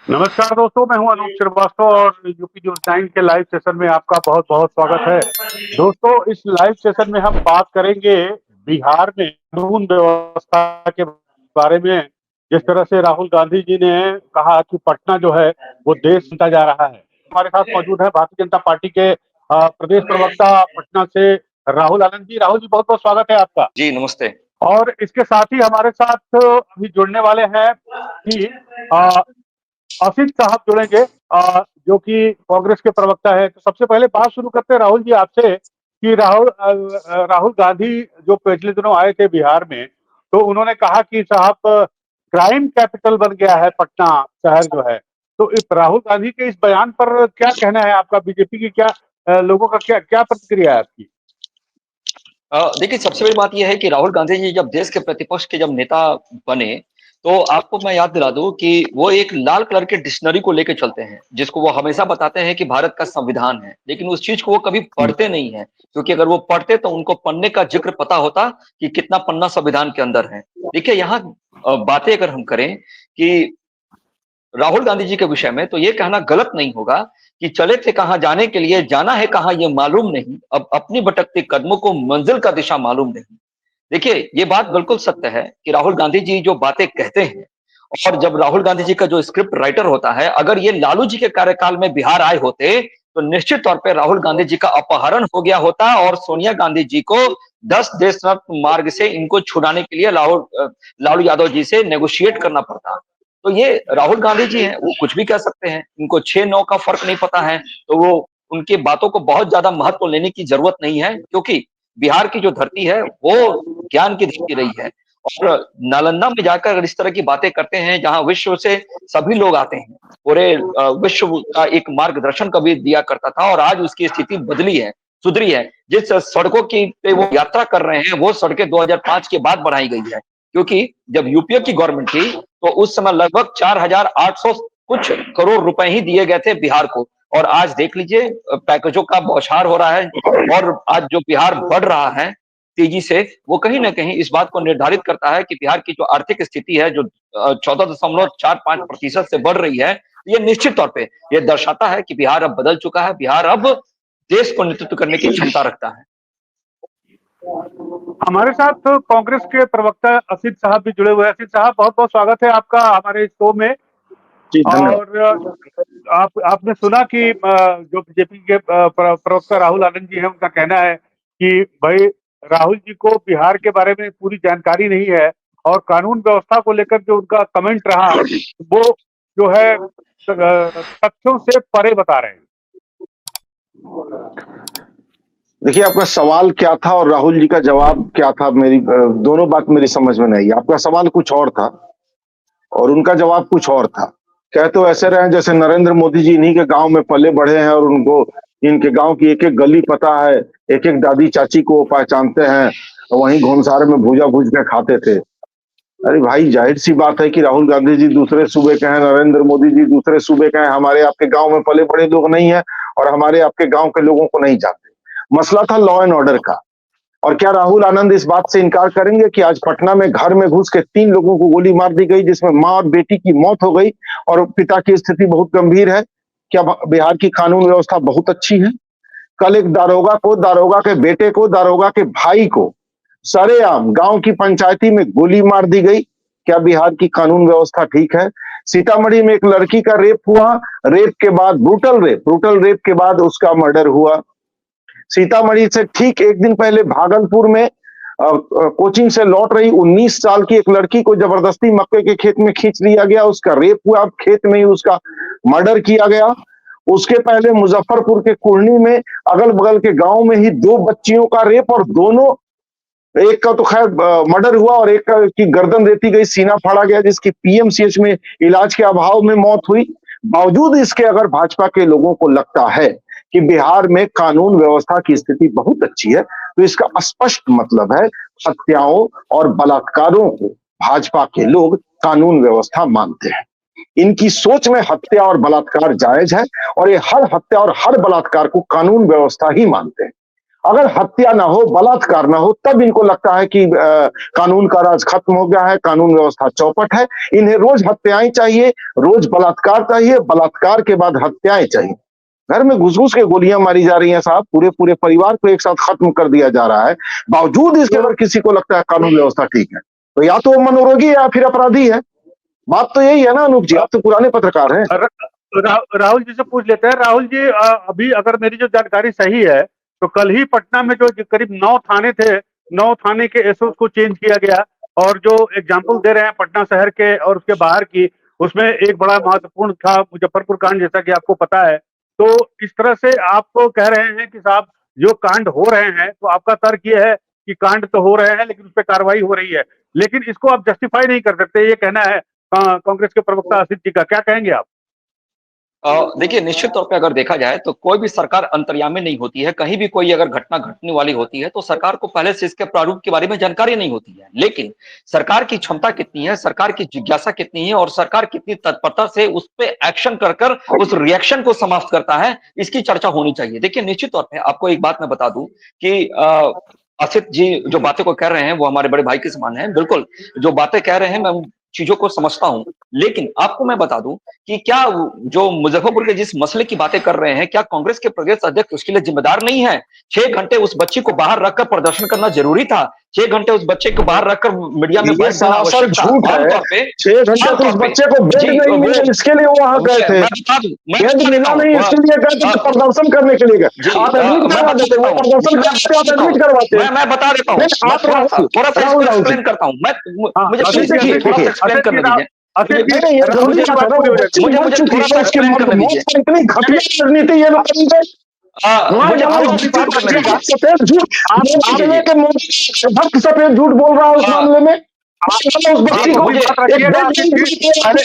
नमस्कार दोस्तों, मैं हूं अनूप श्रीवास्तव और यूपी न्यूज़ 9 के लाइव सेशन में आपका बहुत-बहुत स्वागत है। दोस्तों, इस लाइव सेशन में हम बात करेंगे बिहार में कानून व्यवस्था के बारे में। जिस तरह से राहुल गांधी जी ने कहा कि पटना जो है वो देश बनता जा रहा है। हमारे साथ मौजूद है भारतीय जनता पार्टी के प्रदेश प्रवक्ता पटना से राहुल आनंद जी। राहुल जी, बहुत-बहुत स्वागत है आपका। जी, नमस्ते। और इसके साथ ही हमारे साथ अभी जुड़ने वाले हैं कि अ आसिफ साहब जुड़ेंगे, जो कि कांग्रेस के प्रवक्ता है। तो सबसे पहले बात शुरू करते हैं राहुल जी आपसे कि राहुल गांधी जो पिछले दिनों आए थे बिहार में, तो उन्होंने कहा कि साहब क्राइम कैपिटल बन गया है पटना शहर जो है। तो इस राहुल गांधी के इस बयान पर क्या कहना है आपका? बीजेपी की क्या लोगों का क्या क्या प्रतिक्रिया है आपकी? देखिए सबसे बड़ी बात ये है कि राहुल गांधी जी जब देश के प्रतिपक्ष के जब नेता बने, तो आपको मैं याद दिला दूँ कि वो एक लाल कलर के डिक्शनरी को लेके चलते हैं, जिसको वो हमेशा बताते हैं कि भारत का संविधान है। लेकिन उस चीज़ को वो कभी पढ़ते नहीं हैं, क्योंकि अगर वो पढ़ते तो उनको पढ़ने का ज़िक्र पता होता कि कितना पन्ना संविधान के अंदर है। देखिए यहाँ बातें अगर हम करें कि राहुल गांधी जी के विषय में तो ये कहना गलत नहीं होगा कि चले थे कहाँ जाने के लिए, जाना है कहाँ ये मालूम नहीं, अब अपनी भटकते कदमों को मंजिल का दिशा मालूम नहीं। देखिए, ये बात बिल्कुल सत्य है कि राहुल गांधी जी जो बातें कहते हैं और जब राहुल गांधी जी का जो स्क्रिप्ट राइटर होता है, अगर ये लालू जी के कार्यकाल में बिहार आए होते, तो निश्चित तौर पे राहुल गांधी जी का अपहरण हो गया होता और सोनिया गांधी जी को 10 देश रत्न मार्ग से इनको छुड़ाने के लिए लालू यादव जी से नेगोशिएट करना पड़ता। तो ये राहुल गांधी जी हैं, वो कुछ भी कह सकते हैं, इनको 6-9 का फ़र्क नहीं पता है, तो वो उनकी बातों को बहुत ज़्यादा महत्व लेने की ज़रूरत नहीं है, क्योंकि बिहार की जो धरती है, वो ज्ञान की धरती रही है। और नालंदा में जाकर अगर इस तरह की बातें करते हैं, जहाँ विश्व से सभी लोग आते हैं, पूरे विश्व का एक मार्गदर्शन कभी दिया करता था और आज उसकी स्थिति बदली है, सुधरी है। जिस सड़कों की पे वो यात्रा कर रहे हैं, वो सड़कें 2005 के बाद बढ़ाई गई है, क्योंकि जब यूपीए की गवर्नमेंट थी, तो उस समय लगभग 4,800 कुछ करोड़ रुपए ही दिए गए थे बिहार को और आज देख लीजिए पैकेजों का बौछार हो रहा है और आज जो बिहार बढ़ रहा है तेजी से, वो कहीं न कहीं इस बात को निर्धारित करता है कि बिहार की जो आर्थिक स्थिति है, जो 14.45% से बढ़ रही है, ये निश्चित तौर पे ये दर्शाता है कि बिहार अब बदल चुका है, बिहार अब देश को नेतृत्व करने की क्षमता रखता है। हमारे साथ कांग्रेस के प्रवक्ता असित साहब भी जुड़े हुए हैं। असित साहब, बहुत-बहुत स्वागत है आपका हमारे इस शो में। जी, धन्यवाद। और आपने सुना कि जो बीजेपी के प्रवक्ता राहुल आनंद जी हैं, उनका कहना है कि भाई राहुल जी को बिहार के बारे में पूरी जानकारी नहीं है और कानून व्यवस्था को लेकर जो उनका कमेंट रहा, वो जो है तथ्यों से परे बता रहे हैं। देखिए, आपका सवाल क्या था और राहुल जी का जवाब क्या था, मेरी दोनों बात मेरी समझ में नहीं आई। आपका सवाल कुछ और था और उनका जवाब कुछ और था। कह तो ऐसे रहे हैं जैसे नरेंद्र मोदी जी इन्हीं के गाँव में पले बढ़े हैं और उनको इनके गाँव की एक-एक गली पता है, एक-एक दादी चाची को वो पहचानते हैं और वहीं घुमसार में भूजा भूज के खाते थे। अरे भाई, ज़ाहिर-सी बात है कि राहुल गांधी जी दूसरे सूबे के हैं, नरेंद्र मोदी जी दूसरे सूबे के हैं, हमारे आपके गाँव में पले-बड़े लोग नहीं हैं और हमारे आपके गाँव के लोगों को नहीं जानते। मसला था लॉ एंड ऑर्डर का। और क्या राहुल आनंद इस बात से इनकार करेंगे कि आज पटना में घर में घुस के 3 लोगों को गोली मार दी गई, जिसमें माँ और बेटी की मौत हो गई और पिता की स्थिति बहुत गंभीर है? क्या बिहार की कानून व्यवस्था बहुत अच्छी है? कल एक दारोगा के बेटे को, दारोगा के भाई को सरेआम गांव की पंचायती में गोली मार दी गई। क्या बिहार की कानून व्यवस्था ठीक है? सीतामढ़ी में एक लड़की का रेप हुआ, रेप के बाद ब्रूटल रेप के बाद उसका मर्डर हुआ। सीतामढ़ी से ठीक एक दिन पहले भागलपुर में कोचिंग से लौट रही 19 साल की एक लड़की को जबरदस्ती मक्के के खेत में खींच लिया गया, उसका रेप हुआ, खेत में ही उसका मर्डर किया गया। उसके पहले मुजफ्फरपुर के कुढ़नी में अगल बगल के गांव में ही 2 बच्चियों का रेप और दोनों, एक का तो खैर मर्डर हुआ और एक का की गर्दन रेती गई, सीना फाड़ा गया, जिसकी पीएमसीएच में इलाज के अभाव में मौत हुई। बावजूद इसके अगर भाजपा के लोगों को लगता है कि बिहार में कानून व्यवस्था की स्थिति बहुत अच्छी है, तो इसका स्पष्ट मतलब है हत्याओं और बलात्कारों को भाजपा के लोग कानून व्यवस्था मानते हैं। इनकी सोच में हत्या और बलात्कार जायज है और ये हर हत्या और हर बलात्कार को कानून व्यवस्था ही मानते हैं। अगर हत्या ना हो, बलात्कार ना हो, तब इनको लगता है कि कानून का राज खत्म हो गया है, कानून व्यवस्था चौपट है। इन्हें रोज हत्याएं चाहिए, रोज बलात्कार चाहिए, बलात्कार के बाद हत्याएं चाहिए। घर में घुस घुस के गोलियां मारी जा रही हैं साहब, पूरे पूरे परिवार को एक साथ खत्म कर दिया जा रहा है। बावजूद इसके अगर किसी को लगता है कानून व्यवस्था ठीक है, तो या तो वो मनोरोगी है या फिर अपराधी है। बात तो यही है ना अनूप जी, आप तो पुराने पत्रकार हैं। राहुल जी से पूछ लेते हैं। राहुल जी, अभी अगर मेरी जो जानकारी सही है तो कल ही पटना में जो करीब 9 थाने थे, 9 थाने के एसओ को चेंज किया गया, और जो एग्जाम्पल दे रहे हैं पटना शहर के और उसके बाहर की, उसमें एक बड़ा महत्वपूर्ण था मुजफ्फरपुर कांड, जैसा कि आपको पता है। तो इस तरह से आप तो कह रहे हैं कि साहब जो कांड हो रहे हैं, तो आपका तर्क ये है कि कांड तो हो रहे हैं लेकिन उस पर कार्रवाई हो रही है, लेकिन इसको आप जस्टिफाई नहीं कर सकते, ये कहना है कांग्रेस के प्रवक्ता असित जी का। क्या कहेंगे आप? देखिए, निश्चित तौर पे अगर देखा जाए तो कोई भी सरकार अंतर्यामी नहीं होती है। कहीं भी कोई अगर घटना घटने वाली होती है तो सरकार को पहले से इसके प्रारूप के बारे में जानकारी नहीं होती है। लेकिन सरकार की क्षमता कितनी है, सरकार की जिज्ञासा कितनी है और सरकार कितनी तत्परता से उस पे एक्शन कर उस रिएक्शन को समाप्त करता है, इसकी चर्चा होनी चाहिए। देखिए, निश्चित तौर पे आपको एक बात मैं बता दूं कि असित जी जो बातें को कह रहे हैं वो हमारे बड़े भाई के समान हैं। बिल्कुल, जो बातें कह रहे हैं मैं उन चीज़ों को समझता हूँ। लेकिन आपको मैं बता दूं कि क्या जो मुजफ्फरपुर के जिस मसले की बातें कर रहे हैं, क्या कांग्रेस के प्रदेश अध्यक्ष उसके लिए जिम्मेदार नहीं है? 6 घंटे उस बच्ची को बाहर रखकर प्रदर्शन करना जरूरी था। 6 घंटे उस बच्चे को बाहर रखकर मीडिया में ये बैठ जाना सरासर आवश्यक था। झूठ है। आमतौर पे 6 घंटे तो उस बच्चे को बेड जी, नहीं मिला, इसके लिए वो वहां गए थे। मैं बता दूं, मैं बेड बता मिला देता नहीं, हूँ। इसके लिए गए थे, प्रदर्शन करने के लिए गए। जी, आप एडमिट मैं करवा बता देते, देता वो हूँ, प्रदर्शन करते आप एडमिट करवाते। मैं बता देता हूँ, नहीं, मैं आप थोड़ा सा इसको राहुल जी, एक्सप्लेन करता हूँ। मैं हाँ, मुझे असित प्लीज जी, देखिए थोड़ा सा देखिए एक्सप्लेन असित जी, करने दीजिए। असित जी, नहीं, ये जरूरी मुझे बात है ना, पूरी वो हो जाएगी। बच्ची मर चुकी थोड़ा है, सा उसके एक्सप्लेन मौत करने दीजिए। पर इतनी घटिया राजनीति ये लोग करेंगे। वहां मुझे जहाँ थोड़ा उस सा स्टार्ट करने दीजिए। सफेद झूठ, मामले के मोदी सफेद झूठ बोल रहा है उस मामले में। उस बच्ची आप को अपनी मुझे बात एक रखिएगा बेड असित जी, पहले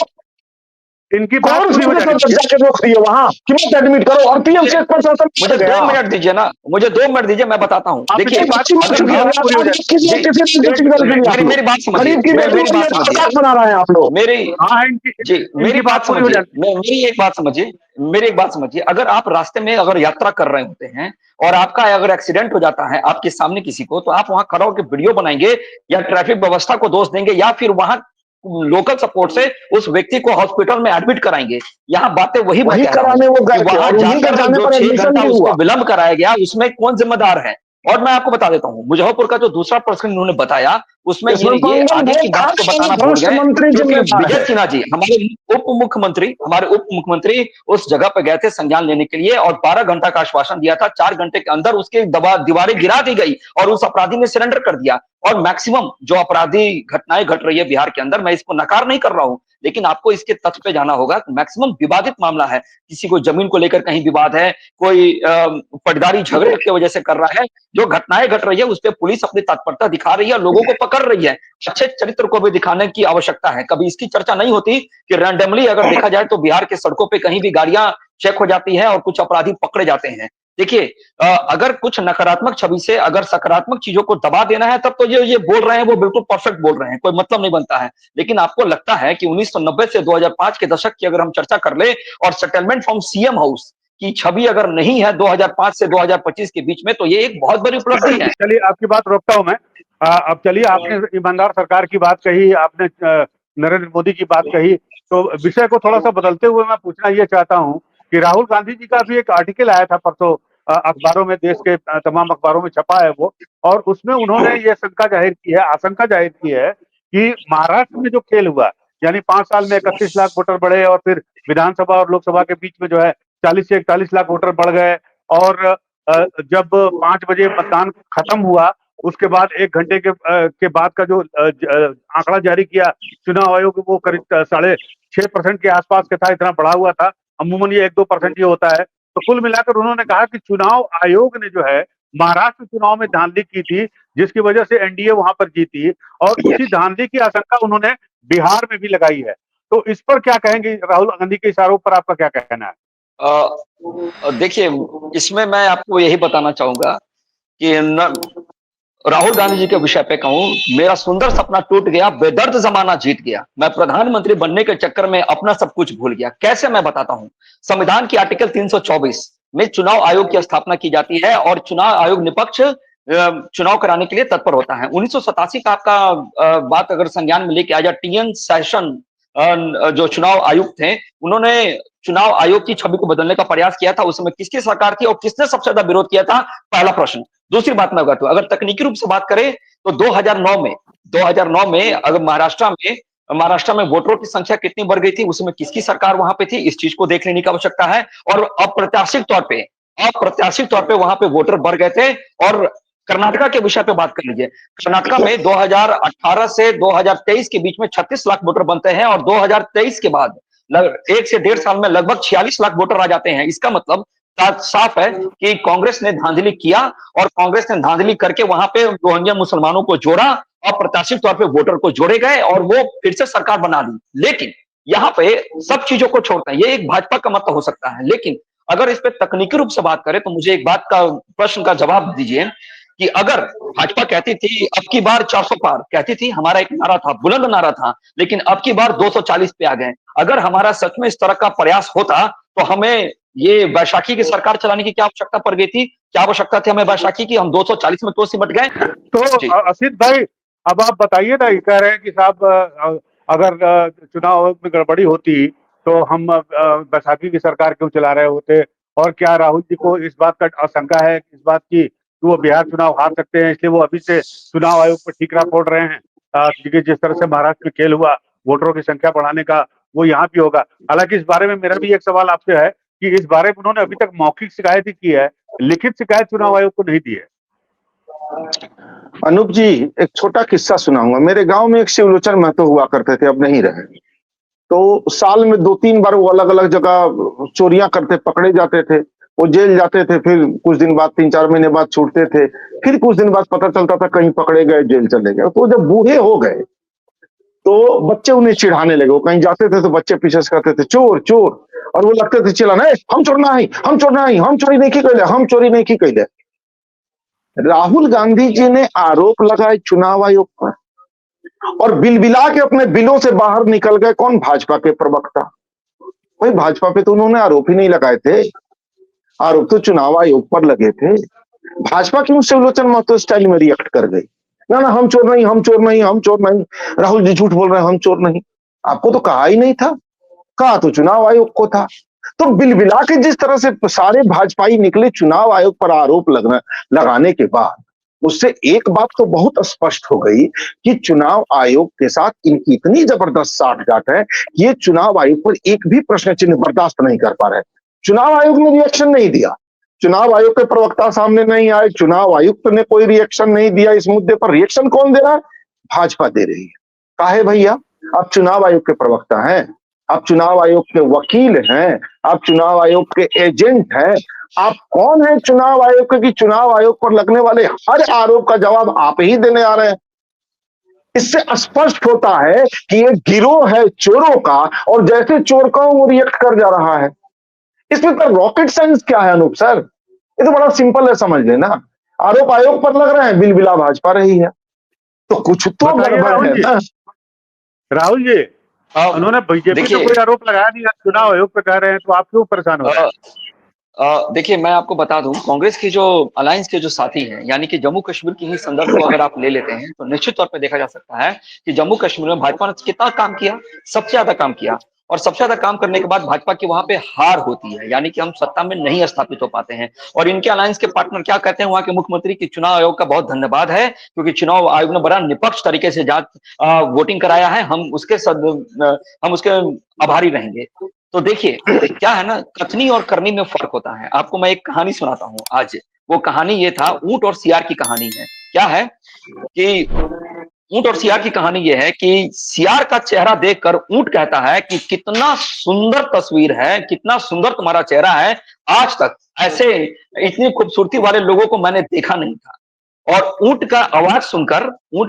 इनकी बात कौन पूरी हो से जाने सर दीजिए। जाके रोक दिए वहां कि मत एडमिट करो, और पीएमसीएच प्रशासन मुझे गया। 2 मिनट दीजिए ना, मुझे 2 मिनट दीजिए, मैं बताता हूँ। आप देखिए, इनकी बात मर चुकी अगर है, आप पूरी हो जाएगी। किसी जी, किसी चीज के लिए आप मेरी लोग बात समझिए, गरीब की बेटी मेरी को बात ये समझिए, मजाक बना रहे हैं आप लोग। मेरी हाँ, जी, मेरी इनकी बात बात पूरी हो समझिए, जाने मेरी एक बात समझिए, मेरी एक बात समझिए। अगर आप रास्ते में अगर यात्रा कर रहे होते हैं और आपका अगर एक्सीडेंट हो जाता है आपके सामने किसी को, तो आप वहां खड़ा होकर वीडियो बनाएंगे या ट्रैफिक व्यवस्था को दोष देंगे या फिर वहां लोकल सपोर्ट से उस व्यक्ति को हॉस्पिटल में एडमिट कराएंगे। यहाँ बातें वही मैं वही कह रहा हूँ कराने वो कि गए थे वहां और उन्हीं के जाकर जाने जो पर 6 एडमिशन घंटा भी उसको हुआ। विलंब कराया गया उसमें कौन जिम्मेदार है? और मैं आपको बता देता हूँ, मुजफ्फरपुर का जो दूसरा प्रश्न उन्होंने बताया उसमें इसमें ये मंगल आगे की भोग बात को बताना भूल भ्रष्ट गए, मंत्री क्योंकि जिम्मेदार विजय है। सिन्हा जी हमारे उप मुख्यमंत्री उस जगह पे गए थे संज्ञान लेने के लिए और 12 घंटा का आश्वासन दिया था। 4 घंटे के अंदर उसकी दीवारें गिरा दी गई और उस अपराधी ने सरेंडर कर दिया। और मैक्सिमम जो अपराधी घटनाएं घट रही है बिहार के अंदर, मैं इसको नकार नहीं कर रहा हूं, लेकिन आपको इसके तथ्य पे जाना होगा। मैक्सिमम विवादित मामला है, किसी को जमीन को लेकर कहीं विवाद है, कोई पटदारी झगड़े की वजह से कर रहा है। जो घटनाएं घट रही है उस पर पुलिस अपनी तत्परता दिखा रही है, लोगों को पकड़ रही है। अच्छे चरित्र को भी दिखाने की आवश्यकता है। कभी इसकी चर्चा नहीं होती कि रैंडमली अगर देखा जाए तो बिहार के सड़कों पे कहीं भी गाड़ियां चेक हो जाती है और कुछ अपराधी पकड़े जाते हैं। देखिए, अगर कुछ नकारात्मक छवि से अगर सकारात्मक चीजों को दबा देना है तब तो ये बोल रहे हैं वो बिल्कुल परफेक्ट बोल रहे हैं, कोई मतलब नहीं बनता है। लेकिन आपको लगता है कि 1990 से 2005 के दशक की अगर हम चर्चा कर ले और सेटलमेंट फ्रॉम सीएम हाउस की छवि अगर नहीं है 2005 से 2025 के बीच में, तो ये एक बहुत बड़ी उपलब्धि है। चलिए, आपकी बात रोकता हूं मैं। अब चलिए, आपने ईमानदार सरकार की बात कही, आपने नरेंद्र मोदी की बात कही, तो विषय को थोड़ा सा बदलते हुए मैं पूछना ये चाहता हूं कि राहुल गांधी जी का भी एक आर्टिकल आया था परसों, अखबारों में, देश के तमाम अखबारों में छपा है वो, और उसमें उन्होंने ये शंका जाहिर की है, आशंका जाहिर की है कि महाराष्ट्र में जो खेल हुआ, यानी 5 साल में 31 लाख वोटर बढ़े और फिर विधानसभा और लोकसभा के बीच में जो है 40 से 41 लाख वोटर बढ़ गए, और जब 5 बजे मतदान खत्म हुआ उसके बाद 1 घंटे के बाद का जो आंकड़ा जारी किया चुनाव आयोग, वो करीब 6.5% के आसपास का था, इतना बढ़ा हुआ था। अमूमन ये 1-2% ही होता है। तो कुल मिलाकर उन्होंने कहा कि चुनाव आयोग ने जो है महाराष्ट्र चुनाव में धांधली की थी, जिसकी वजह से एनडीए वहां पर जीती, और उसी धांधली की आशंका उन्होंने बिहार में भी लगाई है। तो इस पर क्या कहेंगे? राहुल गांधी के इस आरोप पर आपका क्या कहना है? देखिए, इसमें मैं आपको यही बताना चाहूंगा कि राहुल गांधी जी के विषय पे कहूं, मेरा सुंदर सपना टूट गया, बेदर्द जमाना जीत गया। मैं प्रधानमंत्री बनने के चक्कर में अपना सब कुछ भूल गया। कैसे, मैं बताता हूं। संविधान की आर्टिकल 324 में चुनाव आयोग की स्थापना की जाती है और चुनाव आयोग निष्पक्ष चुनाव कराने के लिए तत्पर होता है। 1987 का आपका बात अगर संज्ञान में लेके आ जाए, टीएन सेशन जो चुनाव आयुक्त थे, उन्होंने चुनाव आयोग की छवि को बदलने का प्रयास किया था। उस समय किसकी सरकार थी और किसने सबसे ज्यादा विरोध किया था? पहला प्रश्न। दूसरी बात मैं बताऊं, अगर तकनीकी रूप से बात करें तो 2009 में अगर महाराष्ट्र में वोटरों की संख्या कितनी बढ़ गई थी, उसमें किसकी सरकार वहां पे थी, इस चीज को देख लेने की आवश्यकता है। और अप्रत्याशित तौर पे वहां पे वोटर बढ़ गए थे। और कर्नाटका के विषय पे बात कर लीजिए, कर्नाटका में 2018 से 2023 के बीच में 36 लाख वोटर बनते हैं और 2023 के बाद 1 से 1.5 साल में लगभग 46 लाख वोटर आ जाते हैं। इसका मतलब साफ है कि कांग्रेस ने धांधली किया और कांग्रेस ने धांधली करके वहां पे रोहिंग्या मुसलमानों को जोड़ा, अप्रत्याशित तौर पे वोटर को जोड़े गए और वो फिर से सरकार बना ली। लेकिन यहाँ पे सब चीजों को छोड़ता है, ये एक भाजपा का मत हो सकता है, लेकिन अगर इस पे तकनीकी रूप से बात करें तो मुझे एक बात का प्रश्न का जवाब दीजिए कि अगर भाजपा कहती थी अब की बार 400 पार, कहती थी, हमारा एक नारा था, बुलंद नारा था, लेकिन अब की बार 240 पे आ गए। अगर हमारा सच में इस तरह का प्रयास होता तो हमें ये बैसाखी की सरकार चलाने की क्या आवश्यकता पड़ गई थी? क्या आवश्यकता थी हमें बैसाखी की? हम 240 में तो सिमट गए। तो जी। असित भाई, अब आप बताइए ना, ये कह रहे हैं कि साहब अगर चुनाव आयोग में गड़बड़ी होती तो हम बैसाखी की सरकार क्यों चला रहे होते? और क्या राहुल जी को इस बात का आशंका है, इस बात की कि वो बिहार चुनाव हार सकते हैं, इसलिए वो अभी से चुनाव आयोग पर ठीकरा फोड़ रहे हैं? क्योंकि जिस तरह से महाराष्ट्र में खेल हुआ वोटरों की संख्या बढ़ाने का, वो यहाँ भी होगा। हालांकि इस बारे में मेरा भी एक सवाल आपसे है कि इस बारे में उन्होंने अभी तक मौखिक शिकायत ही की है, लिखित शिकायत चुनाव आयोग को नहीं दी है। अनूप जी, एक छोटा किस्सा सुनाऊंगा। मेरे गांव में एक शिवलोचन महतो हुआ करते थे, अब नहीं रहे। तो साल में 2-3 बार वो अलग अलग जगह चोरियां करते पकड़े जाते थे। वो जेल जाते थे, फिर कुछ दिन बाद 3-4 महीने बाद छूटते थे, फिर कुछ दिन बाद पता चलता था कहीं पकड़े गए, जेल चले गए। तो जब बूढ़े हो गए तो बच्चे उन्हें चिढ़ाने लगे। वो कहीं जाते थे तो बच्चे पीछे से कहते थे चोर चोर, और वो लगते थे चिल्लाना, हम चोर नहीं, हम चोर नहीं, हम चोरी नहीं की कैले, हम चोरी नहीं की कैले। राहुल गांधी जी ने आरोप लगाए चुनाव आयोग पर और बिलबिला के अपने बिलों से बाहर निकल गए। कौन? भाजपा के प्रवक्ता। भाई भाजपा पे तो उन्होंने आरोप ही नहीं लगाए थे, आरोप तो चुनाव आयोग पर लगे थे। भाजपा क्यों शिवलोचन महतो स्टाइल में रिएक्ट कर गई? ना ना, हम चोर नहीं, हम चोर नहीं, हम चोर नहीं, राहुल जी झूठ बोल रहे हैं, हम चोर नहीं। आपको तो कहा ही नहीं था, कहा तो चुनाव आयोग को था। तो बिलबिला के जिस तरह से सारे भाजपाई निकले चुनाव आयोग पर आरोप लगाने के बाद, उससे एक बात तो बहुत स्पष्ट हो गई कि चुनाव आयोग के साथ इनकी इतनी जबरदस्त साठगांठ है कि ये चुनाव आयोग पर एक भी प्रश्न चिन्ह बर्दाश्त नहीं कर पा रहे। चुनाव आयोग ने रिएक्शन नहीं दिया, चुनाव आयोग के प्रवक्ता सामने नहीं आए, चुनाव आयुक्त ने कोई रिएक्शन नहीं दिया। इस मुद्दे पर रिएक्शन कौन दे रहा है? भाजपा दे रही है। काहे भैया? आप चुनाव आयोग के प्रवक्ता हैं, आप चुनाव आयोग के वकील हैं, आप चुनाव आयोग के एजेंट हैं। आप कौन है चुनाव आयोग के कि चुनाव आयोग पर लगने वाले हर आरोप का जवाब आप ही देने आ रहे हैं? इससे स्पष्ट होता है कि ये गिरोह है चोरों का, और जैसे चोर का वो रिएक्ट कर जा रहा है। इसमें तो रॉकेट साइंस क्या है अनूप सर? ये तो बड़ा सिंपल है, समझ लेना। आरोप आयोग पर लग रहे हैं, बिलबिला भाजपा रही है, तो कुछ तो गड़बड़ है ना। राहुल जी, उन्होंने बीजेपी पे कोई आरोप लगाया नहीं, चुनाव आयोग पे कह रहे हैं, तो आप क्यों परेशान हो रहे हैं? देखिए, मैं आपको बता दूं, कांग्रेस की जो अलायंस के जो साथी हैं, यानी कि जम्मू कश्मीर की ही संदर्भ को अगर आप ले लेते हैं तो निश्चित तौर पे देखा जा सकता है कि जम्मू कश्मीर में भाजपा ने कितना काम किया, सबसे ज्यादा काम किया। और सबसे ज्यादा काम करने के बाद भाजपा की वहां पे हार होती है, यानी कि हम सत्ता में नहीं स्थापित हो पाते हैं। और इनके अलायंस के पार्टनर क्या कहते हैं वहां के मुख्यमंत्री की चुनाव आयोग का बहुत धन्यवाद है, क्योंकि चुनाव आयोग ने बड़ा निष्पक्ष तरीके से वोटिंग कराया है, हम उसके आभारी रहेंगे। तो देखिए, क्या है ना, कथनी और करनी में फर्क होता है। आपको मैं एक कहानी सुनाता हूँ आज। वो कहानी ये था, ऊंट और सियार की कहानी है। क्या है कि ऊंट और सियार की कहानी ये है कि सियार का चेहरा देखकर ऊंट कहता है कि कितना सुंदर तस्वीर है, कितना सुंदर तुम्हारा चेहरा है, आज तक ऐसे इतनी खूबसूरती वाले लोगों को मैंने देखा नहीं था। और ऊंट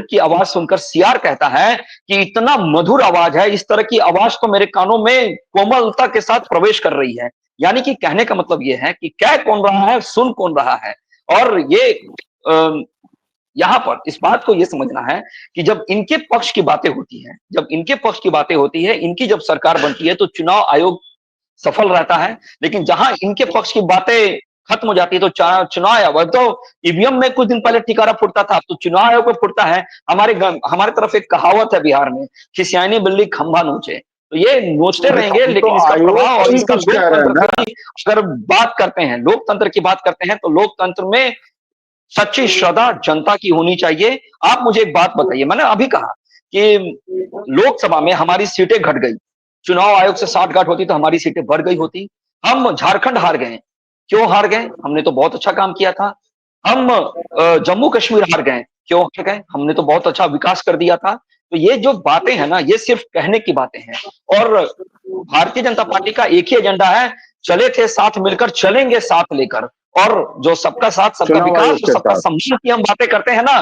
की आवाज सुनकर सियार कहता है कि इतना मधुर आवाज है, इस तरह की आवाज तो मेरे कानों में कोमलता के साथ प्रवेश कर रही है। यानी कि कहने का मतलब यह है कि कह कौन रहा है, सुन कौन रहा है। और ये यहाँ पर इस बात को यह समझना है कि जब इनके पक्ष की बातें होती हैं, इनकी जब सरकार बनती है तो चुनाव आयोग सफल रहता है। लेकिन जहां इनके पक्ष की बातें खत्म हो जाती है तो चुनाव आयोग, अब तो ईवीएम में कुछ दिन पहले टिकारा फूटता था, अब तो चुनाव आयोग पे फूटता है। हमारे तरफ एक कहावत है बिहार में, खिसियानी बिल्ली खंभा नोचे। तो ये नोचते रहेंगे, हम तो लेकिन इसका आयोग प्रभाव को और ही इसका कुछ कह रहे हैं लोकतंत्र ना। की अगर बात करते हैं, लोकतंत्र की बात करते हैं, तो लोकतंत्र में सच्ची श्रद्धा जनता की होनी चाहिए। आप मुझे एक बात बताइए, मैंने अभी कहा कि लोकसभा में हमारी सीटें घट गई, चुनाव आयोग से साठगांठ होती तो हमारी सीटें बढ़ गई होती। हम झारखंड हार गए, क्यों हार गए? हमने तो बहुत अच्छा काम किया था। हम जम्मू कश्मीर हार गए, क्यों हार गए? हमने तो बहुत अच्छा विकास कर दिया था। तो ये जो बातें हैं ना, ये सिर्फ कहने की बातें हैं। और भारतीय जनता पार्टी का एक ही एजेंडा है, चले थे साथ मिलकर, चलेंगे साथ लेकर। और जो सबका साथ, सबका चुनाव विकास आयोग और के सबका साथ सम्मान की हम बातें करते हैं ना,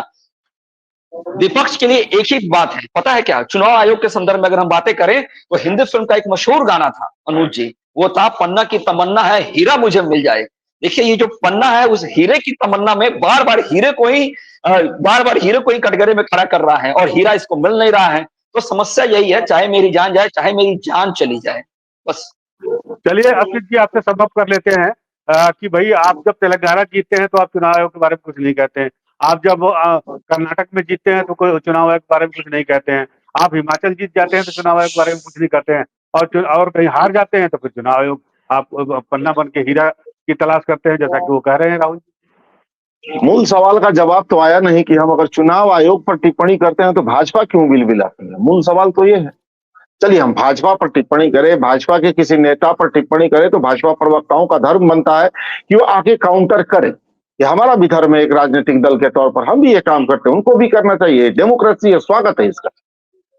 विपक्ष के लिए एक ही बात है, पता है क्या? चुनाव आयोग के संदर्भ में अगर हम बातें करें, तो हिंदी फिल्म का एक मशहूर गाना था अनुज जी, वो था पन्ना की तमन्ना है हीरा मुझे मिल जाए। देखिए ये जो पन्ना है, उस हीरे की तमन्ना में बार बार हीरे को ही कटघरे में खड़ा कर रहा है, और हीरा इसको मिल नहीं रहा है। तो समस्या यही है, चाहे मेरी जान जाए, चाहे मेरी जान चली जाए, बस। चलिए असित जी, आपसे संभव कर लेते हैं कि भाई आप जब तेलंगाना जीतते हैं तो आप चुनाव आयोग के बारे में कुछ नहीं कहते हैं। आप जब कर्नाटक में जीतते हैं तो कोई चुनाव आयोग के बारे में कुछ नहीं कहते हैं। आप हिमाचल जीत जाते हैं तो चुनाव आयोग के बारे में कुछ नहीं कहते हैं। और कहीं हार जाते हैं तो फिर चुनाव आयोग आप पन्ना बन के हीरा की तलाश करते हैं, जैसा कि वो कह रहे हैं राहुल जी। मूल सवाल का जवाब तो आया नहीं कि हम अगर चुनाव आयोग पर टिप्पणी करते हैं तो भाजपा क्यों बिलबिलाती है। मूल सवाल तो ये है। चलिए हम भाजपा पर टिप्पणी करें, भाजपा के किसी नेता पर टिप्पणी करें, तो भाजपा प्रवक्ताओं का धर्म बनता है कि वो आके काउंटर करे। ये हमारा भी धर्म है, एक राजनीतिक दल के तौर पर हम भी ये काम करते हैं, उनको भी करना चाहिए, डेमोक्रेसी है, स्वागत है इसका।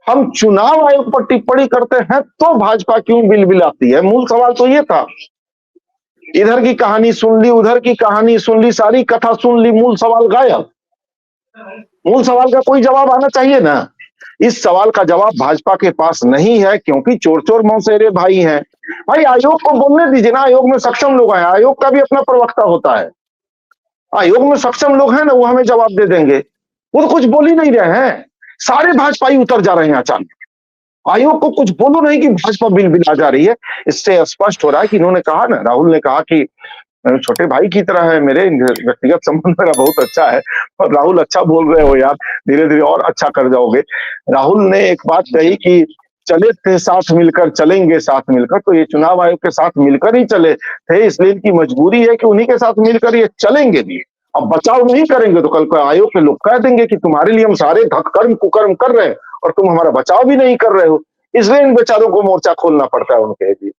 हम चुनाव आयोग पर टिप्पणी करते हैं तो भाजपा क्यों बिलबिलाती है, मूल सवाल तो ये था। इधर की कहानी सुन ली, उधर की कहानी सुन ली, सारी कथा सुन ली, मूल सवाल गायब। मूल सवाल का कोई जवाब आना चाहिए ना। इस सवाल का जवाब भाजपा के पास नहीं है, क्योंकि चोर चोर मौसेरे भाई हैं। भाई आयोग को बोलने दीजिए ना, आयोग में सक्षम लोग हैं, आयोग का भी अपना प्रवक्ता होता है। आयोग में सक्षम लोग हैं ना, वो हमें जवाब दे देंगे। वो तो कुछ बोल ही नहीं रहे हैं, सारे भाजपाई उतर जा रहे हैं अचानक। आयोग को कुछ बोलो नहीं कि भाजपा बिलबिला जा रही है। इससे स्पष्ट हो रहा है कि इन्होंने कहा ना, राहुल ने कहा कि छोटे भाई की तरह है मेरे, व्यक्तिगत संबंध मेरा बहुत अच्छा है। और राहुल अच्छा बोल रहे हो यार, धीरे धीरे और अच्छा कर जाओगे। राहुल ने एक बात कही कि चले थे साथ मिलकर, चलेंगे साथ मिलकर, तो ये चुनाव आयोग के साथ मिलकर ही चले थे, इसलिए इनकी मजबूरी है कि उन्हीं के साथ मिलकर ये चलेंगे भी। अब बचाव नहीं करेंगे तो कल को आयोग के लोग कह देंगे कि तुम्हारे लिए हम सारे धक्कर्म कुकर्म कर रहे हैं और तुम हमारा बचाव भी नहीं कर रहे हो। इसलिए इन बेचारों को मोर्चा खोलना पड़ता है उनके लिए।